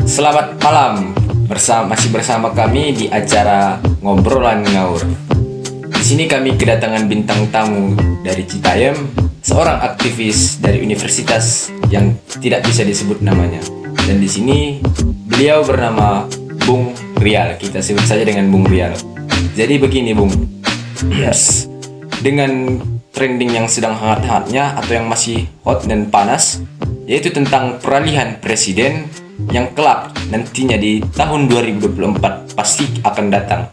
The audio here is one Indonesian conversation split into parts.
Selamat malam, masih bersama kami di acara Ngobrolan Ngaur. Di sini kami kedatangan bintang tamu dari Citayam, seorang aktivis dari universitas yang tidak bisa disebut namanya. Dan di sini beliau bernama Bung Rial. Kita sebut saja dengan Bung Rial. Jadi begini, Bung. Yes. Dengan trending yang sedang hangat-hangatnya atau yang masih hot dan panas, yaitu tentang peralihan presiden yang kelak nantinya di tahun 2024 pasti akan datang,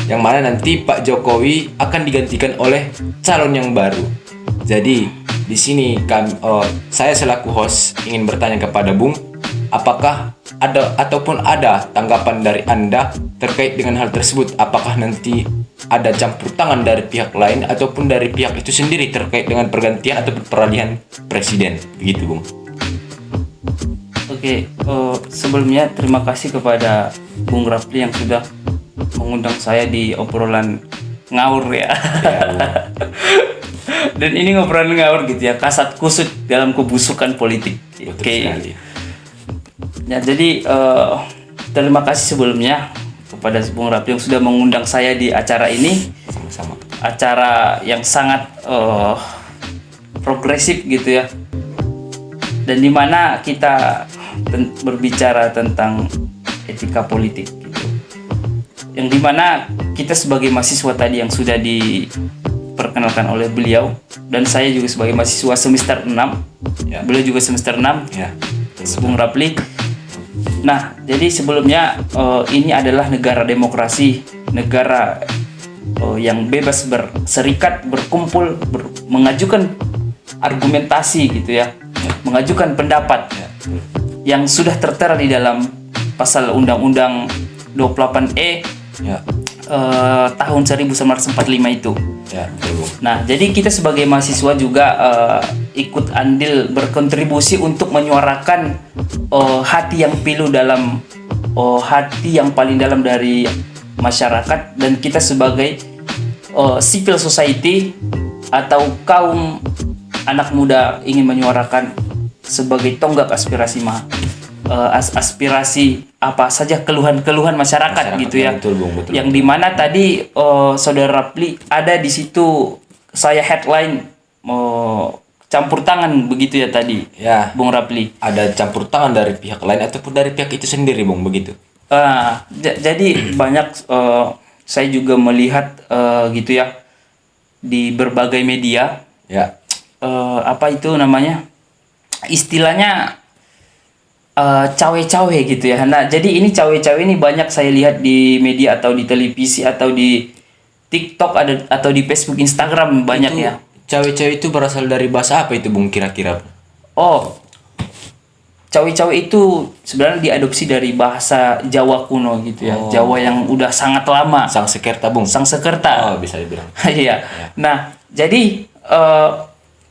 yang mana nanti Pak Jokowi akan digantikan oleh calon yang baru. Jadi di sini saya selaku host ingin bertanya kepada Bung, apakah ada tanggapan dari Anda terkait dengan hal tersebut? Apakah nanti ada campur tangan dari pihak lain ataupun dari pihak itu sendiri terkait dengan pergantian atau peralihan presiden? Begitu, Bung. Oke, sebelumnya terima kasih kepada Bung Rafli yang sudah mengundang saya di obrolan ngaur ya. Dan ini ngobrolan ngaur gitu ya, kasat kusut dalam kebusukan politik. Oke. Ya, jadi terima kasih sebelumnya kepada Bung Rafli yang sudah mengundang saya di acara ini. Sama-sama. Acara yang sangat progresif gitu ya. Dan di mana kita berbicara tentang etika politik gitu. Yang dimana kita sebagai mahasiswa tadi yang sudah diperkenalkan oleh beliau, dan saya juga sebagai mahasiswa semester 6 ya. Beliau juga semester 6 ya, Bung Rafli. Nah, jadi sebelumnya ini adalah negara demokrasi, negara yang bebas berserikat, berkumpul, mengajukan argumentasi gitu ya, mengajukan pendapat yang sudah tertera di dalam pasal Undang-Undang 28E tahun 1945 itu. Ya, nah, jadi kita sebagai mahasiswa juga ikut andil berkontribusi untuk menyuarakan hati yang pilu dalam hati yang paling dalam dari masyarakat, dan kita sebagai civil society atau kaum anak muda ingin menyuarakan sebagai tonggak aspirasi aspirasi apa saja keluhan-keluhan masyarakat gitu ya. Betul, Bung, betul. Yang dimana tadi Saudara Rapli ada di situ, saya headline campur tangan begitu ya tadi. Ya, Bung Rapli. Ada campur tangan dari pihak lain ataupun dari pihak itu sendiri, Bung, begitu. Jadi banyak saya juga melihat gitu ya di berbagai media. Ya. Apa itu namanya? Istilahnya cawe-cawe gitu ya. Nah, jadi ini cawe-cawe ini banyak saya lihat di media atau di televisi atau di TikTok atau di Facebook, Instagram banyak itu, ya. Cawe-cawe itu berasal dari bahasa apa itu, Bung, kira-kira? Oh, cawe-cawe itu sebenarnya diadopsi dari bahasa Jawa kuno gitu ya. Jawa yang udah sangat lama. Sangsekerta, Bung. Sangsekerta. Oh, bisa dibilang. Iya. Nah, jadi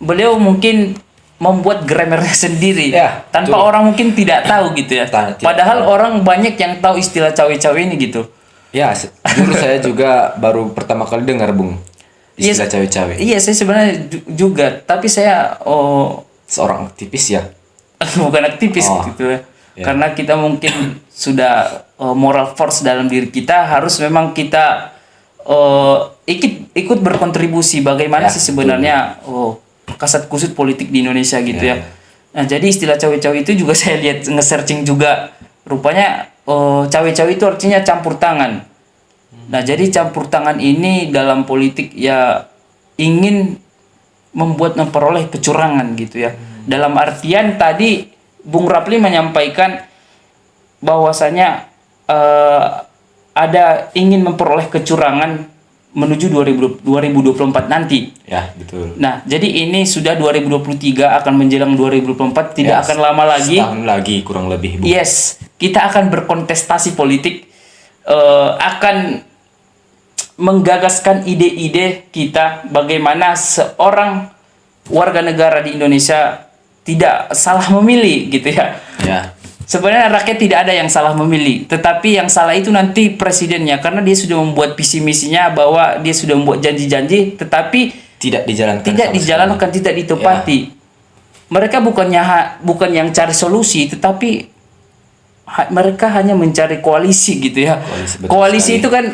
beliau mungkin membuat grammarnya sendiri tanpa orang mungkin tidak tahu gitu ya. Padahal orang banyak yang tahu istilah cawe-cawe ini gitu. Ya, dulu saya juga baru pertama kali dengar, Bung, istilah cawe-cawe. Iya, saya sebenarnya juga, tapi saya seorang aktivis ya. Bukan aktivis gitu ya. Karena kita mungkin sudah moral force dalam diri kita, harus memang kita ikut berkontribusi bagaimana sih sebenarnya kasat kusut politik di Indonesia gitu ya. Nah, jadi istilah cawe-cawe itu juga saya lihat nge-searching juga, rupanya cawe-cawe itu artinya campur tangan. Nah, jadi campur tangan ini dalam politik ya ingin memperoleh kecurangan gitu ya. Dalam artian tadi Bung Rapli menyampaikan bahwasanya ada ingin memperoleh kecurangan menuju 2024 nanti. Ya, betul. Nah, jadi ini sudah 2023 akan menjelang 2024, tidak akan lama lagi. Setahun lagi kurang lebih, Bung. Yes, kita akan berkontestasi politik, akan menggagaskan ide-ide kita bagaimana seorang warga negara di Indonesia tidak salah memilih gitu ya. Ya. Sebenarnya rakyat tidak ada yang salah memilih, tetapi yang salah itu nanti presidennya, karena dia sudah membuat visi misinya bahwa dia sudah membuat janji-janji, tetapi tidak dijalankan, tidak ditepati. Mereka bukan yang cari solusi, tetapi mereka hanya mencari koalisi gitu ya. Koalisi, betul Koalisi sekali. itu kan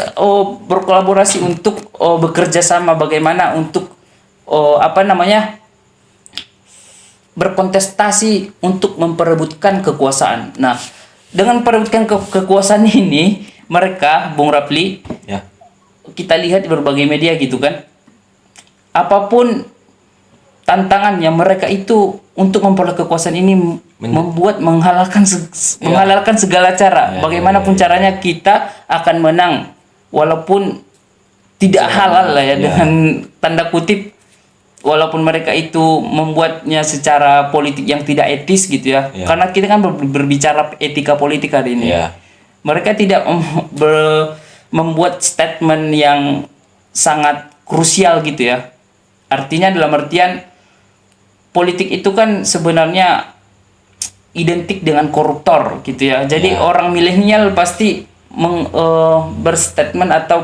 berkolaborasi untuk bekerja sama bagaimana untuk apa namanya berkontestasi untuk memperebutkan kekuasaan. Nah, dengan memperebutkan kekuasaan ini, mereka, Bung Rapli, Ya. kita lihat di berbagai media gitu kan, apapun tantangannya mereka itu untuk memperoleh kekuasaan ini membuat menghalalkan segala cara. Ya, Bagaimanapun caranya kita akan menang walaupun tidak halal lah ya, dengan tanda kutip, walaupun mereka itu membuatnya secara politik yang tidak etis gitu ya. Ya. Karena kita kan berbicara etika politik hari ini. Ya. Mereka tidak membuat statement yang sangat krusial gitu ya. Artinya dalam artian politik itu kan sebenarnya identik dengan koruptor gitu ya. Jadi Ya. orang milenial pasti berstatement atau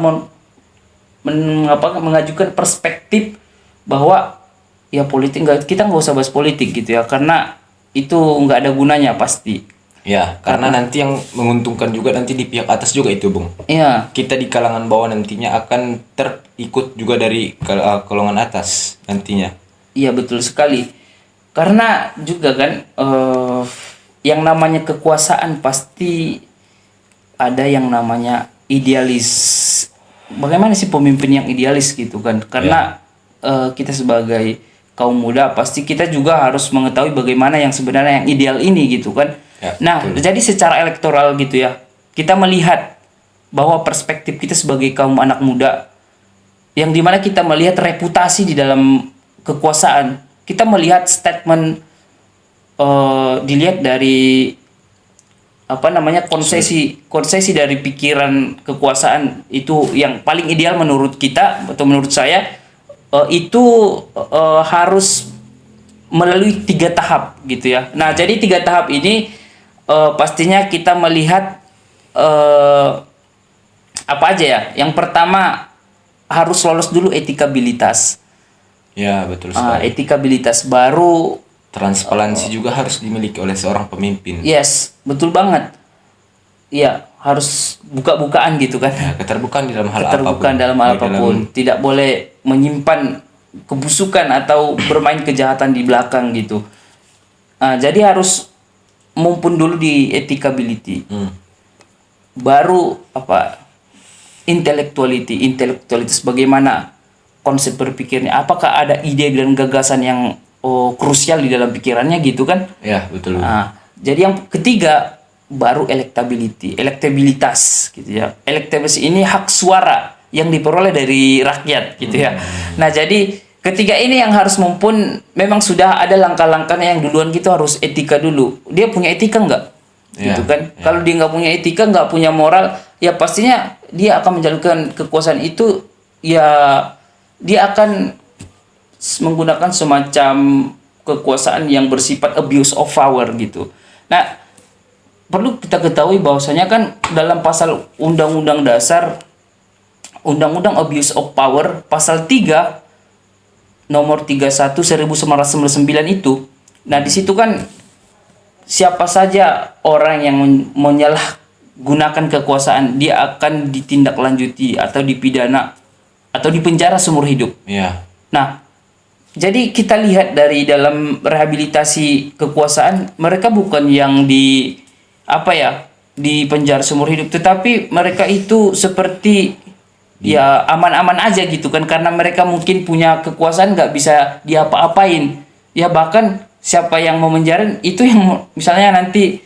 mengajukan perspektif bahwa ya politik kita nggak usah bahas politik gitu ya, karena itu nggak ada gunanya pasti. Ya, karena nanti yang menguntungkan juga nanti di pihak atas juga itu, Bung. Iya. Kita di kalangan bawah nantinya akan terikut juga dari golongan atas nantinya. Iya, betul sekali. Karena juga kan yang namanya kekuasaan pasti ada yang namanya idealis. Bagaimana sih pemimpin yang idealis gitu kan? Karena kita sebagai kaum muda pasti kita juga harus mengetahui bagaimana yang sebenarnya yang ideal ini gitu kan. Ya, Nah, betul. jadi secara elektoral gitu ya, kita melihat bahwa perspektif kita sebagai kaum anak muda, yang dimana kita melihat reputasi di dalam kekuasaan, kita melihat statement dilihat dari apa namanya konsesi dari pikiran kekuasaan itu yang paling ideal menurut kita atau menurut saya itu harus melalui 3 tahap gitu ya. Nah, jadi 3 tahap ini pastinya kita melihat apa aja ya. Yang pertama harus lolos dulu etikabilitas. Ya, betul sekali. Etikabilitas baru. Transparansi juga harus dimiliki oleh seorang pemimpin. Yes, betul banget. Iya, harus buka-bukaan gitu kan. Ya, keterbukaan di dalam hal Keterbukaan apapun. dalam hal apapun. Tidak boleh menyimpan kebusukan atau bermain kejahatan di belakang gitu. Jadi harus mumpun dulu di etikability. Baru apa? Intelektualitas bagaimana konsep berpikirnya. Apakah ada ide dan gagasan yang krusial di dalam pikirannya gitu kan? Ya, betul. Jadi yang ketiga baru elektabilitas gitu ya. Elektabilitas ini hak suara yang diperoleh dari rakyat gitu ya. Nah, jadi ketiga ini yang harus mumpun, memang sudah ada langkah-langkahnya. Yang duluan gitu harus etika dulu. Dia punya etika nggak? Gitu kan. Kalau dia nggak punya etika, nggak punya moral, ya pastinya dia akan menjalankan kekuasaan itu, ya dia akan menggunakan semacam kekuasaan yang bersifat abuse of power gitu. Nah, perlu kita ketahui bahwasanya kan dalam pasal Undang-Undang Dasar, Undang-Undang Abuse of Power, pasal 3 nomor 31 1999 itu. Nah, di situ kan siapa saja orang yang menyalahgunakan kekuasaan, dia akan ditindaklanjuti atau dipidana atau dipenjara seumur hidup. Ya. Nah, jadi kita lihat dari dalam rehabilitasi kekuasaan, mereka bukan yang di penjara seumur hidup, tetapi mereka itu seperti ya aman-aman aja gitu kan, karena mereka mungkin punya kekuasaan, nggak bisa diapa-apain. Ya bahkan siapa yang mau menjarain itu, yang misalnya nanti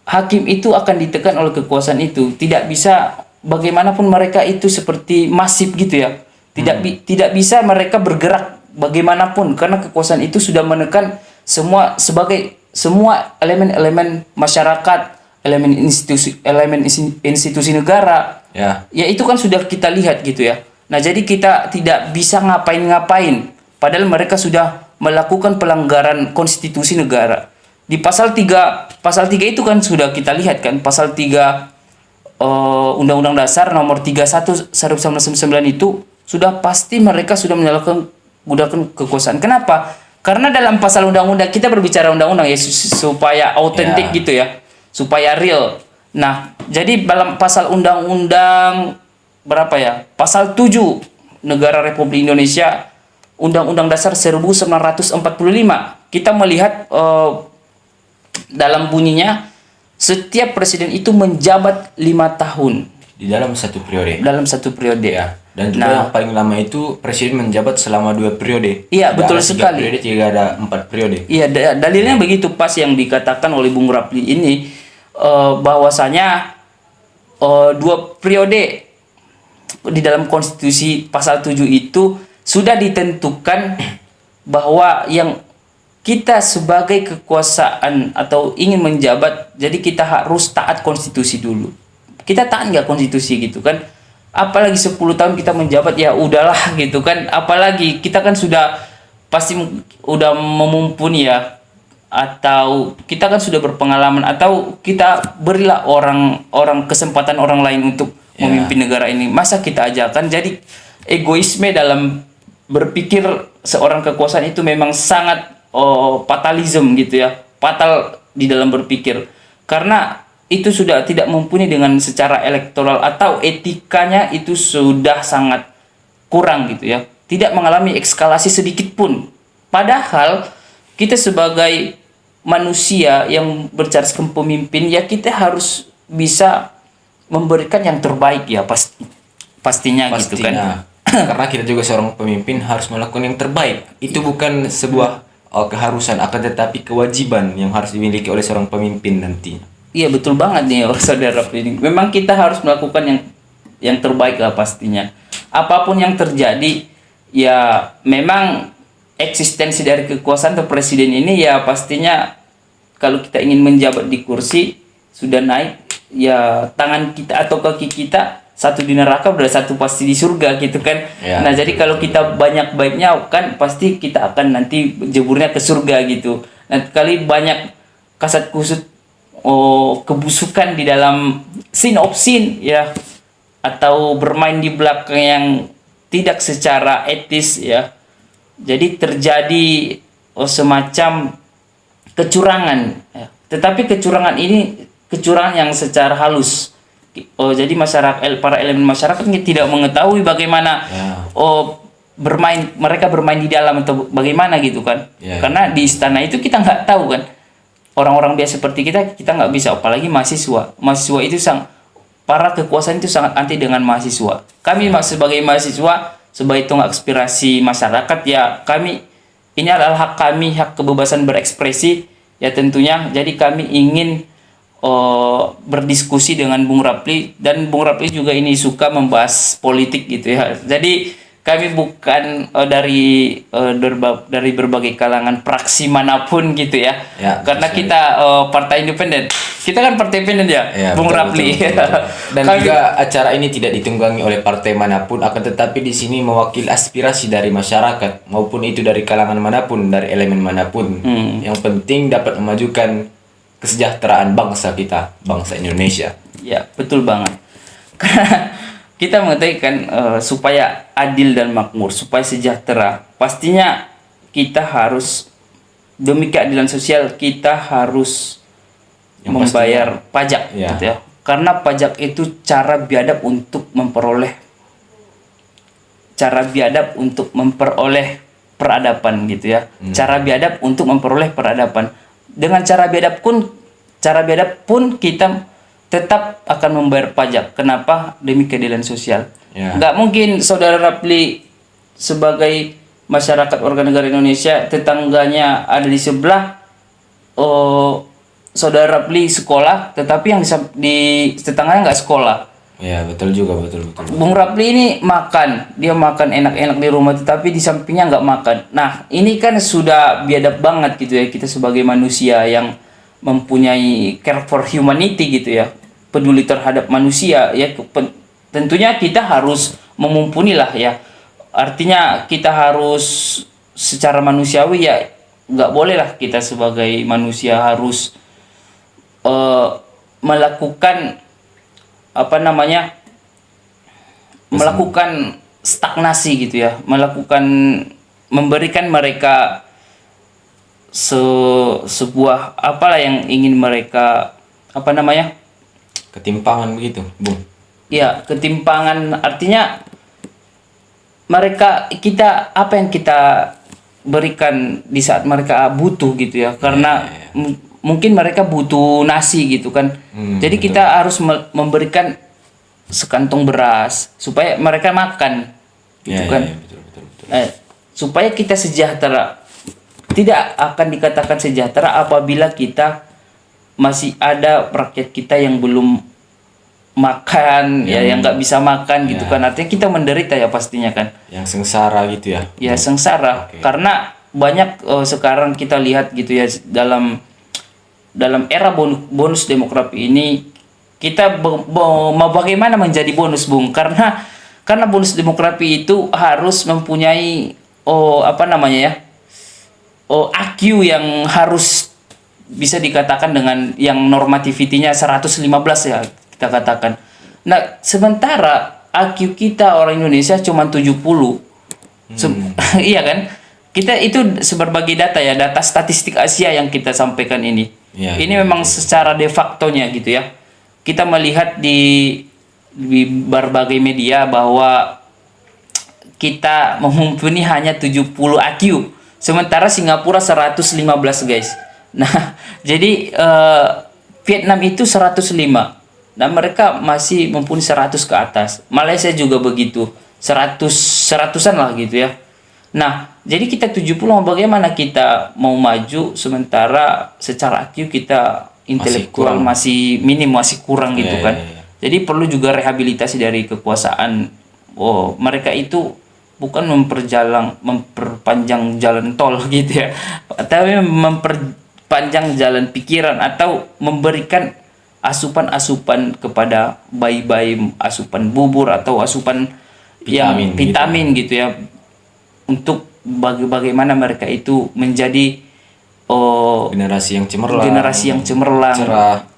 hakim itu akan ditekan oleh kekuasaan itu, tidak bisa, bagaimanapun mereka itu seperti masif gitu ya. Tidak bisa mereka bergerak bagaimanapun, karena kekuasaan itu sudah menekan semua elemen-elemen masyarakat, elemen institusi negara. Ya. Ya itu kan sudah kita lihat gitu ya. Nah, jadi kita tidak bisa ngapain-ngapain padahal mereka sudah melakukan pelanggaran konstitusi negara. Di pasal 3 itu kan sudah kita lihat kan, pasal 3 Undang-Undang Dasar nomor 31 1999 itu sudah pasti mereka sudah gunakan kekuasaan. Kenapa? Karena dalam pasal undang-undang, kita berbicara undang-undang ya supaya autentik gitu ya. supaya real. Nah, jadi dalam pasal undang-undang berapa ya? Pasal 7 Negara Republik Indonesia Undang-Undang Dasar 1945 kita melihat dalam bunyinya setiap presiden itu menjabat 5 tahun Di dalam satu periode. dalam satu periode. Ya. Dan juga yang paling lama itu presiden menjabat selama 2 periode. Iya, Tidak betul ada 3 sekali. periode, tidak ada 4 periode. Iya, dalilnya begitu pas yang dikatakan oleh Bung Rapli ini bahwasanya 2 periode di dalam konstitusi pasal 7 itu sudah ditentukan bahwa yang kita sebagai kekuasaan atau ingin menjabat, jadi kita harus taat konstitusi dulu. Kita taat nggak konstitusi gitu kan? Apalagi 10 tahun kita menjabat ya udahlah gitu kan. Apalagi kita kan sudah pasti udah memumpuni ya, atau kita kan sudah berpengalaman, atau kita berilah orang kesempatan orang lain untuk memimpin negara ini. Masa kita ajakan? Jadi egoisme dalam berpikir seorang kekuasaan itu memang sangat fatalism gitu ya, fatal di dalam berpikir, karena itu sudah tidak mumpuni dengan secara elektoral, atau etikanya itu sudah sangat kurang gitu ya, tidak mengalami eskalasi sedikit pun. Padahal kita sebagai manusia yang bercarikan pemimpin ya, kita harus bisa memberikan yang terbaik ya, pastinya gitu kan. Karena kita juga seorang pemimpin harus melakukan yang terbaik. Itu bukan sebuah keharusan, akan tetapi kewajiban yang harus dimiliki oleh seorang pemimpin nantinya. Iya, betul banget nih saudara ini. Memang kita harus melakukan yang terbaik lah pastinya. Apapun yang terjadi ya, memang eksistensi dari kekuasaan atau presiden ini ya pastinya kalau kita ingin menjabat di kursi sudah naik ya, tangan kita atau kaki kita satu di neraka udah satu pasti di surga gitu kan. Ya. Nah, jadi kalau kita banyak baiknya kan pasti kita akan nanti jeburnya ke surga gitu. Nah, kali banyak kasat kusut kebusukan di dalam scene of scene ya, atau bermain di belakang yang tidak secara etis ya, jadi terjadi semacam kecurangan ya. Tetapi kecurangan ini kecurangan yang secara halus. Jadi para elemen masyarakat tidak mengetahui bagaimana mereka bermain di dalam atau bagaimana gitu kan. Karena di istana itu kita nggak tahu kan. Orang-orang biasa seperti kita nggak bisa, apalagi mahasiswa itu para kekuasaan itu sangat anti dengan mahasiswa. Kami sebagai mahasiswa, sebagai tonggak aspirasi masyarakat ya, kami ini adalah hak kami, hak kebebasan berekspresi ya tentunya. Jadi kami ingin berdiskusi dengan Bung Rapli, dan Bung Rapli juga ini suka membahas politik gitu ya. Jadi kami bukan dari berbagai kalangan praksi manapun gitu ya. Karena kita partai independen. Kita kan partai independen ya, Bung Rapli. Dan juga acara ini tidak ditunggangi oleh partai manapun, akan tetapi di sini mewakili aspirasi dari masyarakat, maupun itu dari kalangan manapun, dari elemen manapun. Yang penting dapat memajukan kesejahteraan bangsa kita, bangsa Indonesia. Ya, betul banget. Karena kita mengetahui kan supaya adil dan makmur, supaya sejahtera, pastinya kita harus, demi keadilan sosial kita harus membayar pajak gitu ya. Karena pajak itu cara biadab untuk memperoleh peradaban gitu ya. Cara biadab untuk memperoleh peradaban. Dengan cara biadab pun kita tetap akan membayar pajak. Kenapa? Demi keadilan sosial. Nggak mungkin saudara Rapli sebagai masyarakat warga negara Indonesia, tetangganya ada di sebelah, saudara Rapli sekolah, tetapi yang di tetangganya nggak sekolah. Ya, betul juga, betul. Bung Rapli ini dia makan enak-enak di rumah, tetapi di sampingnya nggak makan. Nah, ini kan sudah biadab banget gitu ya, kita sebagai manusia yang mempunyai care for humanity gitu ya, peduli terhadap manusia ya, tentunya kita harus memumpuni lah ya. Artinya kita harus secara manusiawi ya, nggak boleh lah kita sebagai manusia harus melakukan melakukan stagnasi gitu ya, memberikan mereka sebuah apalah yang ingin mereka apa namanya? Ketimpangan begitu, Bung. Ya, ketimpangan artinya kita apa yang kita berikan di saat mereka butuh gitu ya. Karena mungkin mereka butuh nasi gitu kan. Jadi betul. kita harus memberikan sekantong beras supaya mereka makan gitu Ya, kan. ya, betul, betul, betul. Supaya kita sejahtera. Tidak akan dikatakan sejahtera apabila kita masih ada rakyat kita yang belum makan, yang nggak bisa makan gitu kan. Artinya kita menderita ya pastinya kan. Yang sengsara gitu ya. Ya sengsara. Oke. Karena banyak sekarang kita lihat gitu ya dalam era bonus demografi ini kita mau bagaimana menjadi bonus, Bung? Karena bonus demografi itu harus mempunyai apa namanya ya? IQ yang harus bisa dikatakan dengan yang normativity-nya 115 ya kita katakan. Nah, sementara IQ kita orang Indonesia cuma 70. Iya kan? Kita itu berbagai data ya, data statistik Asia yang kita sampaikan ini. Ya, ini memang secara de facto-nya gitu ya. Kita melihat di berbagai media bahwa kita mumpuni hanya 70 IQ. Sementara Singapura 115, guys. Nah, jadi Vietnam itu 105. Dan mereka masih mumpuni 100 ke atas. Malaysia juga begitu. 100-an lah gitu ya. Nah, jadi kita 70, bagaimana kita mau maju sementara secara IQ kita intelektual masih minim, masih kurang gitu kan. Jadi perlu juga rehabilitasi dari kekuasaan. Mereka itu bukan memperpanjang jalan tol gitu ya, tapi memperpanjang jalan pikiran atau memberikan asupan-asupan kepada bayi-bayi, asupan bubur atau asupan vitamin gitu ya, untuk bagaimana mereka itu menjadi generasi yang cemerlang,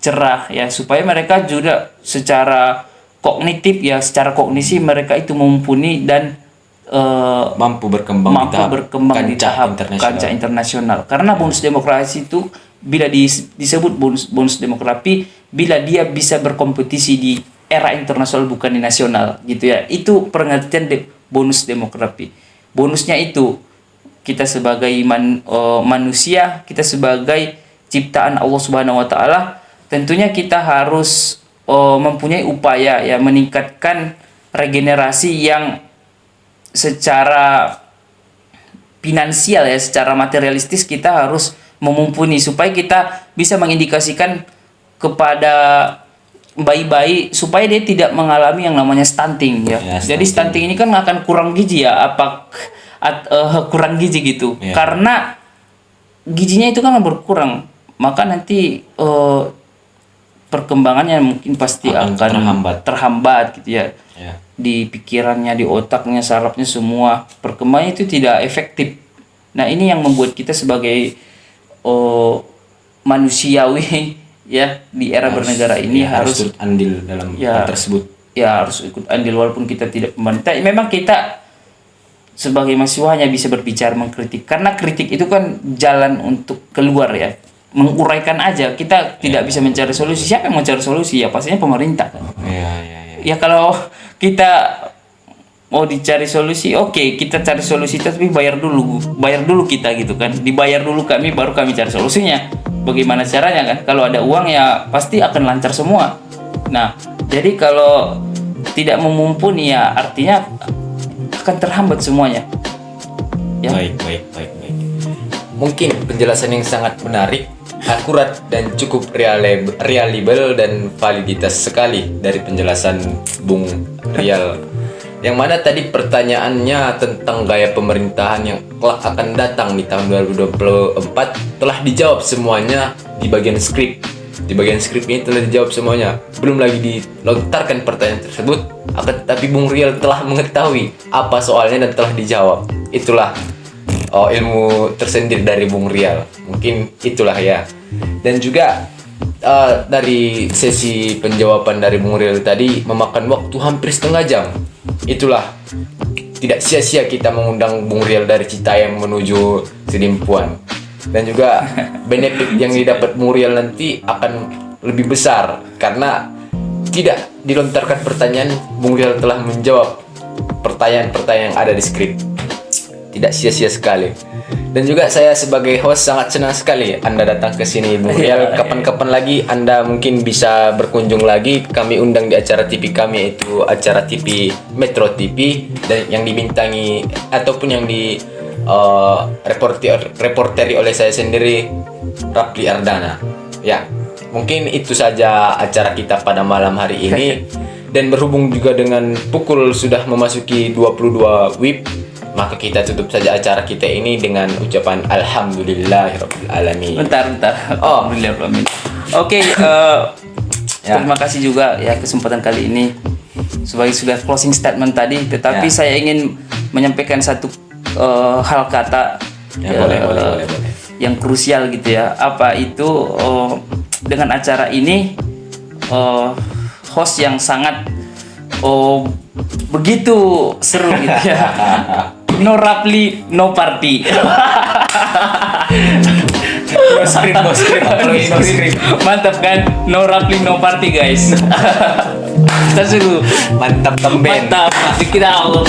cerah ya, supaya mereka juga secara kognitif ya, secara kognisi mereka itu mumpuni dan mampu berkembang di tahap kancah internasional. Karena bonus demokrasi itu bila disebut bonus demografi bila dia bisa berkompetisi di era internasional bukan di nasional gitu ya. Itu pengertian bonus demografi. Bonusnya itu kita sebagai manusia, kita sebagai ciptaan Allah Subhanahu wa taala, tentunya kita harus mempunyai upaya ya meningkatkan regenerasi yang secara finansial ya, secara materialistis kita harus memumpuni supaya kita bisa mengindikasikan kepada bayi-bayi supaya dia tidak mengalami yang namanya stunting ya. Jadi stunting ini kan akan kurang gizi ya, kurang gizi gitu. Karena gizinya itu kan berkurang, maka nanti perkembangannya mungkin pasti akan terhambat gitu ya. Di pikirannya, di otaknya, sarafnya semua perkembangannya itu tidak efektif. Nah, ini yang membuat kita sebagai manusiawi ya di era bernegara ini harus ikut andil dalam hal tersebut. Ya, harus ikut andil walaupun kita tidak pemerintah. Memang kita sebagai mahasiswa hanya bisa berbicara, mengkritik, karena kritik itu kan jalan untuk keluar ya, menguraikan aja. Kita tidak bisa mencari solusi. Siapa yang mencari solusi? Ya pastinya pemerintah kan. Ya kalau kita mau dicari solusi, oke, kita cari solusi, tapi bayar dulu kita gitu kan, dibayar dulu kami, baru kami cari solusinya. Bagaimana caranya kan? Kalau ada uang ya pasti akan lancar semua. Nah, jadi kalau tidak memumpuni ya artinya akan terhambat semuanya. Ya. Baik. Mungkin penjelasan yang sangat menarik, akurat dan cukup reliable dan validitas sekali dari penjelasan Bung Rial. Yang mana tadi pertanyaannya tentang gaya pemerintahan yang kelak akan datang di tahun 2024 telah dijawab semuanya di bagian skrip. Di bagian skrip ini telah dijawab semuanya. Belum lagi dilontarkan pertanyaan tersebut, akan tetapi Bung Rial telah mengetahui apa soalnya dan telah dijawab. Itulah ilmu tersendiri dari Bung Rial. Mungkin itulah ya. Dan juga dari sesi penjawaban dari Bung Rial tadi memakan waktu hampir setengah jam. Itulah tidak sia-sia kita mengundang Bung Rial dari Citayam menuju Sedimpuan. Dan juga benefit yang didapat Bung Rial nanti akan lebih besar karena tidak dilontarkan pertanyaan, Bung Rizal telah menjawab pertanyaan-pertanyaan yang ada di skrip. Tidak sia-sia sekali. Dan juga saya sebagai host sangat senang sekali Anda datang ke sini, Bung Rial. Kapan-kapan lagi Anda mungkin bisa berkunjung lagi. Kami undang di acara TV kami, yaitu acara TV Metro TV, dan yang dibintangi ataupun yang di reporteri oleh saya sendiri, Rapli Ardana. Ya, mungkin itu saja acara kita pada malam hari ini. Dan berhubung juga dengan pukul sudah memasuki 22 WIB, maka kita tutup saja acara kita ini dengan ucapan Alhamdulillahirabbil alamin. Bentar. Oh. Alhamdulillah. Oke, terima kasih juga ya kesempatan kali ini sebagai sudah closing statement tadi. Tetapi Ya. saya ingin menyampaikan satu hal kata Ya, boleh. yang krusial gitu ya. Apa itu dengan acara ini host yang sangat begitu seru gitu ya. No Rapli, no party. No script. Mantap kan? No Rapli, no party guys. Kita seru. Mantap temben. Mantap. Check it out.